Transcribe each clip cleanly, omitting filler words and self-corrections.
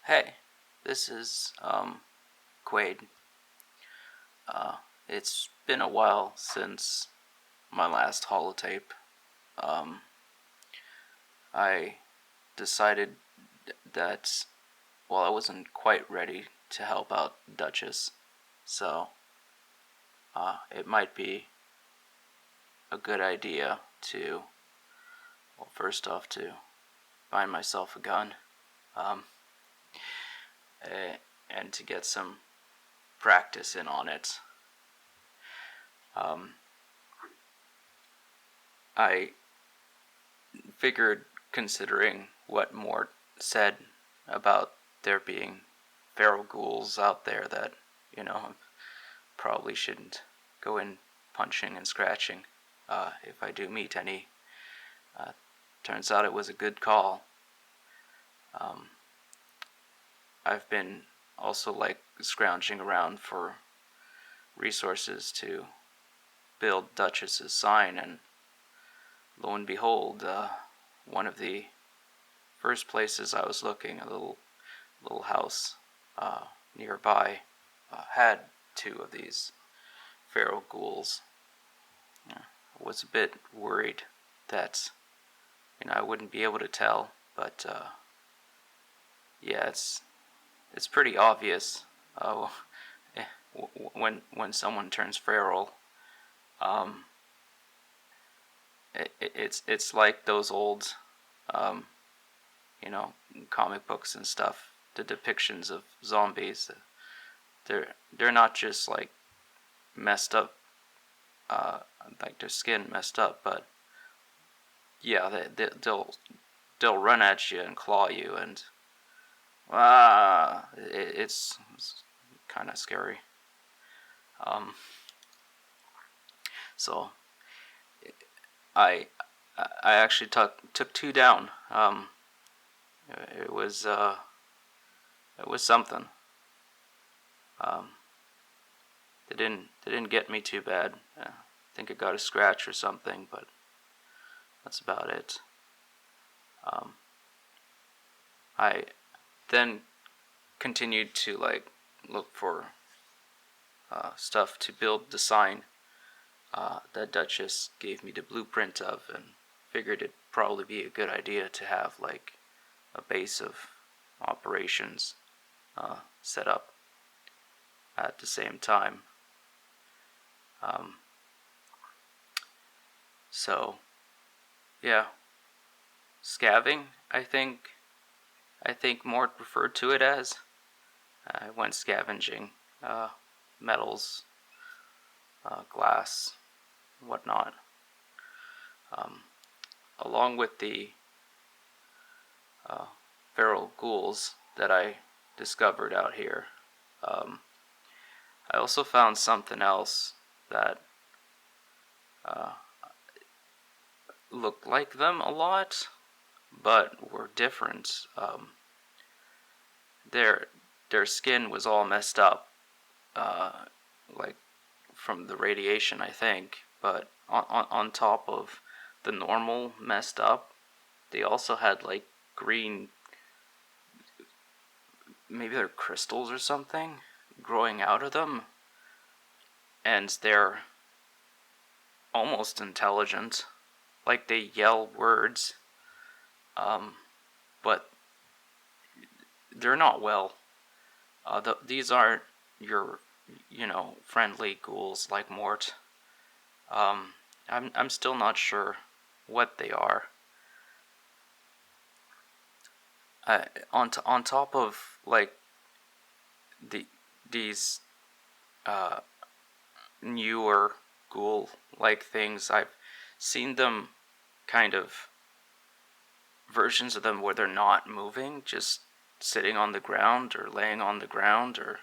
Hey, this is Qwade. It's been a while since my last holotape. Um, I decided that, well, I wasn't quite ready to help out Dutchess, so it might be a good idea to, well, first off, to find myself a gun, um, and to get some practice in on it. Um, I figured, considering what Mort said about there being feral ghouls out there, that, probably shouldn't go in punching and scratching if I do meet any. Turns out it was a good call. Um, I've been also scrounging around for resources to build Dutchess's sign, and lo and behold, one of the first places I was looking, a little house nearby, had two of these feral ghouls. I was a bit worried that I wouldn't be able to tell, but yeah, it's pretty obvious when someone turns feral. Um, it's like those old you know, comic books and stuff, the depictions of zombies. They're not just like messed up, like their skin messed up, but yeah, they'll run at you and claw you, and it's kind of scary. Um, so I I actually took two down. It was something. Um, they didn't get me too bad. I think I got a scratch or something, but that's about it. I then continued to look for stuff to build the sign that Dutchess gave me the blueprint of, and figured it'd probably be a good idea to have a base of operations set up at the same time. So yeah, scavving. I think Mort referred to it as. I went scavenging metals, glass, whatnot, along with the feral ghouls that I discovered out here. I also found something else that looked like them a lot, but were different. Their skin was all messed up, like from the radiation, I think. But on top of the normal messed up, they also had green, maybe they're crystals or something, growing out of them, and they're almost intelligent. Like they yell words, but they're not well. These aren't your, friendly ghouls like Mort. I'm still not sure what they are. On top of these newer ghoul like things, I've seen them kind of versions of them where they're not moving, just sitting on the ground or laying on the ground, or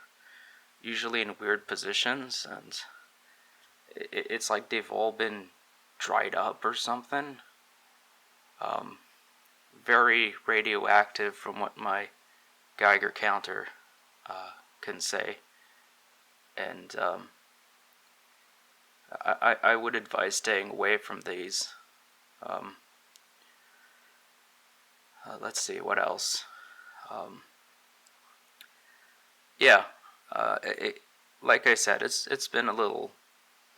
usually in weird positions, and it's like they've all been dried up or something. Very radioactive from what my Geiger counter can say, and I would advise staying away from these. Let's see, what else? Yeah, like I said, it's been a little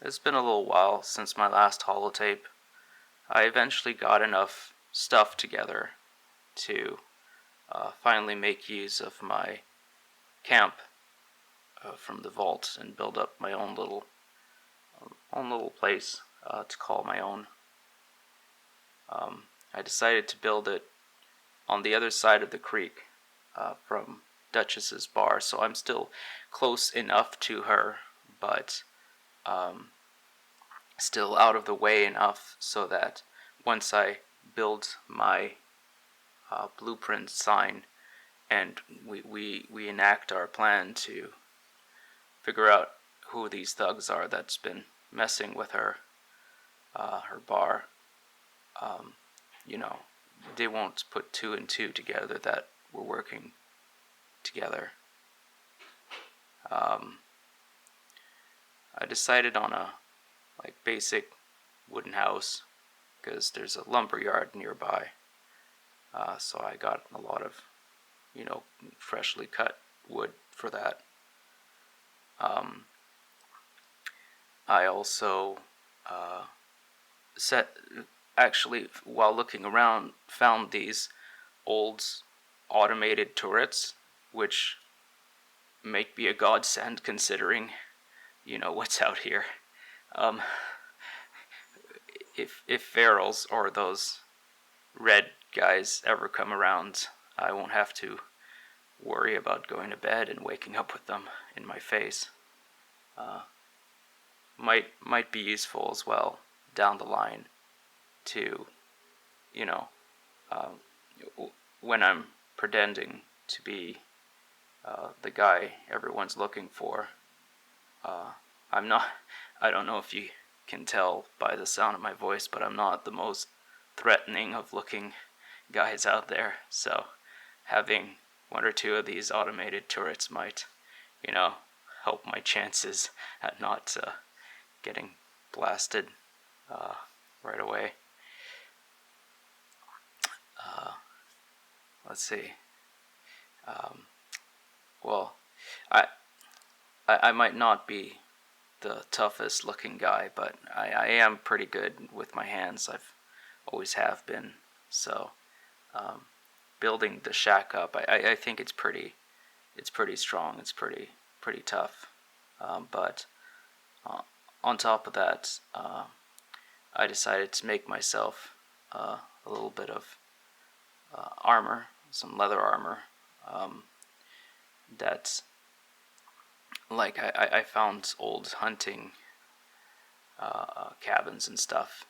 while since my last holotape. I eventually got enough stuff together to finally make use of my camp from the vault and build up my own little place to call my own. I decided to build it on the other side of the creek from Dutchess's bar, so I'm still close enough to her, but um, still out of the way enough so that once I build my blueprint sign and we enact our plan to figure out who these thugs are that's been messing with her bar, um, you know, they won't put two and two together that we're working together. Um, I decided on a basic wooden house because there's a lumber yard nearby. So I got a lot of freshly cut wood for that. Um, I also set actually while looking around found these old automated turrets, which might be a godsend considering what's out here. Um, if ferals or those red guys ever come around, I won't have to worry about going to bed and waking up with them in my face. Uh, might be useful as well down the line to, you know, uh, when I'm pretending to be the guy everyone's looking for. I'm not. I don't know if you can tell by the sound of my voice, but I'm not the most threatening of looking guys out there. So having one or two of these automated turrets might, help my chances at not getting blasted uh, right away. Uh, let's see. Um, well, I, I might not be the toughest looking guy, but I am pretty good with my hands. I've always have been. So um, building the shack up, I think it's pretty strong. It's pretty tough. But on top of that, I decided to make myself a little bit of armor, some leather armor. That's I found old hunting cabins and stuff,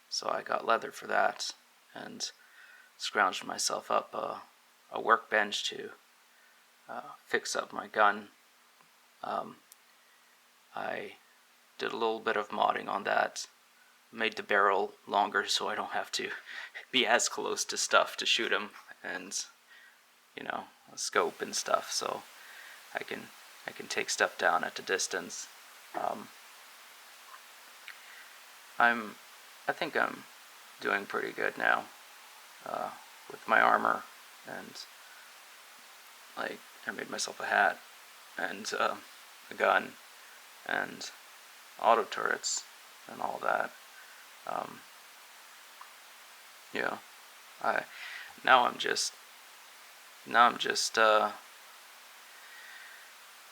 so I got leather for that and scrounged myself up a workbench to fix up my gun. I did a little bit of modding on that, made the barrel longer so I don't have to be as close to stuff to shoot them, and a scope and stuff, so I can take stuff down at a distance. I think I'm doing pretty good now with my armor, and I made myself a hat and a gun and auto turrets and all that. Yeah, I now I'm just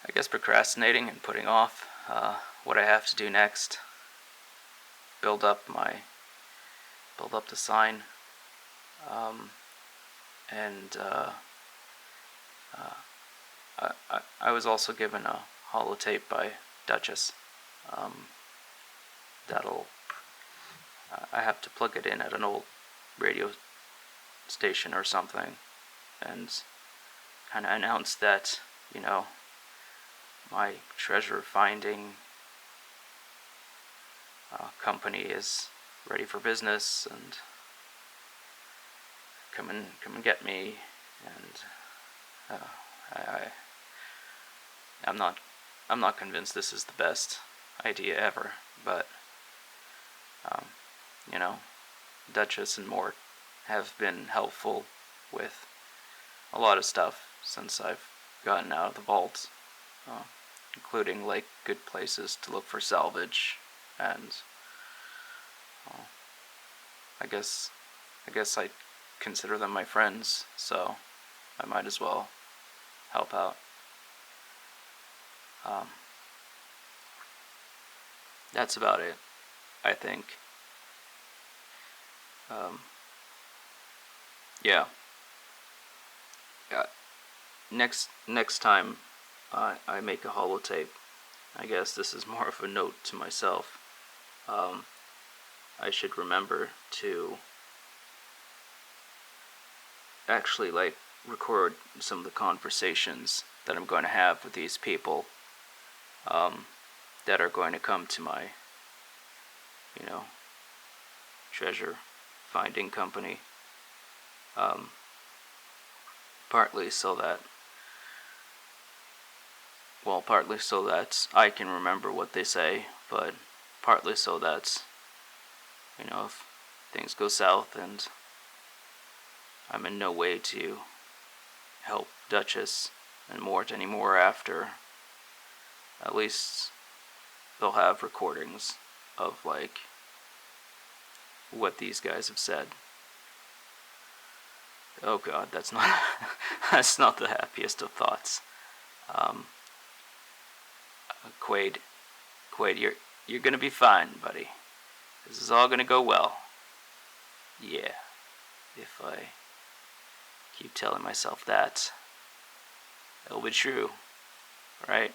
I guess procrastinating and putting off what I have to do next. Build up the sign, and I was also given a holotape by Dutchess. That'll I have to plug it in at an old radio station or something, and kind of announce that my treasure finding company is ready for business, and come and get me. And I'm not convinced this is the best idea ever, but Dutchess and Mort have been helpful with a lot of stuff since I've gotten out of the vault, including like good places to look for salvage, and I guess I consider them my friends, so I might as well help out. That's about it, I think. Yeah. Uh, next time I make a holotape, I guess this is more of a note to myself. I should remember to actually like record some of the conversations that I'm going to have with these people that are going to come to my, treasure finding company. Partly so that I can remember what they say, but partly so that, if things go south and I'm in no way to help Dutchess and Mort anymore after, at least they'll have recordings of like what these guys have said. Oh God, that's not that's not the happiest of thoughts. Qwade, you're gonna be fine, buddy. This is all gonna go well. Yeah, if I keep telling myself that, it'll be true, right?